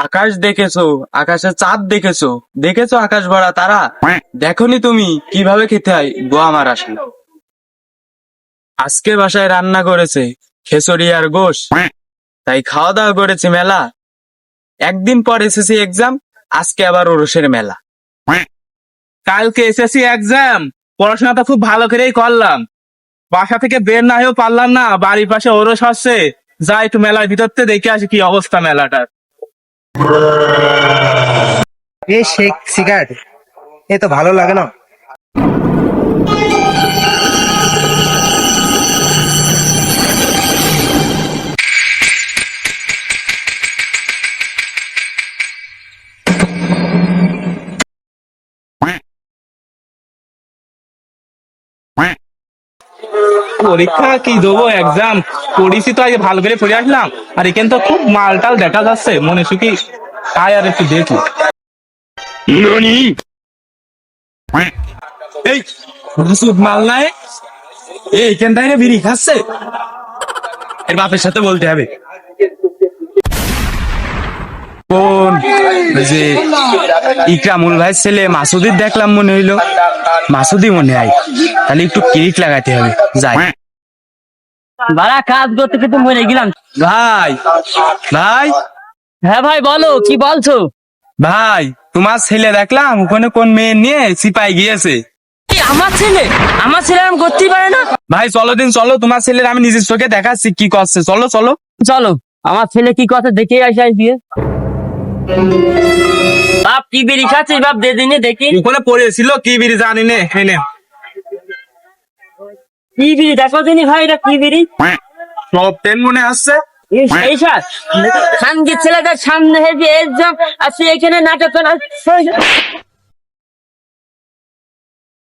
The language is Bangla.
আকাশ দেখেছো, আকাশে চাঁদ দেখেছো, দেখেছো আকাশ ভরা তারা? দেখোনি তুমি কিভাবে খেতে হয় গো আমার আসলে। আজকে বাসায় রান্না করেছে খেচড়ি আর গোশ, তাই খাওয়া দাওয়া করেছে মেলা। একদিন পর এসএসসি এক্সাম, আজকে আবার ওরসের মেলা। কালকে এসএসসি এক্সাম, পড়াশোনাটা খুব ভালো করেই করলাম। বাসা থেকে বের না হয়েও পারলাম না, বাড়ির পাশে ওরস হচ্ছে, যাই একটু মেলার ভিতরতে দেখে আসি কি অবস্থা মেলাটার। এই শেখ সিগারেট এ তো ভালো লাগে না। পরীক্ষা কি দেবো, এক্সাম পড়িছি তো, আজ ভালো করে পড়ে আসলাম। আর এখানে তো খুব মালটাল দেখা যাচ্ছে, মনে সুখী তাই আর একটু দেখি। এই মাসুদ মাল নাই, এইখান থেকে বিড়ি খাচ্ছে, এর বাপের সাথে বলতে হবে। কোন ওই যে ইকরামুল ভাইয়ের ছেলে মাসুদির দেখলাম মনে হইলো, মাসুদি মনে হয়, তাহলে একটু কিরিক লাগাতে হবে, যাই। বাড়া কাজ করতে করতে মরে গেলাম। ভাই ভাই হ্যাঁ ভাই বলো, কি বলছো? ভাই, তোমার ছেলে দেখলাম ওখানে কোন মেয়ে নিয়ে সিপাই গিয়েছে। এই আমার ছেলে, আমার ছেলে এরকম করতেই পারে না। ভাই চলো দিন, চলো, তোমার ছেলের আমি নিজের চোখে দেখাচ্ছি কি করছে, চলো চলো। চলো, আমার ছেলে কি কথা দেখে আসে দিয়ে। বাপ কি বেরি খাচ্ছিস বাপ, দে দিনে দেখি। ওখানে পড়েছিল কি বিড়ি জানি নে, এনে কি বিড়ি দেখো দিনি ভাই, এটা কি বিড়ি? সব টেন মনে আসছে। এই সার খানকে ছেলেদের সামনে হেঁটে এসব আর তুই এখানে নাটক করা।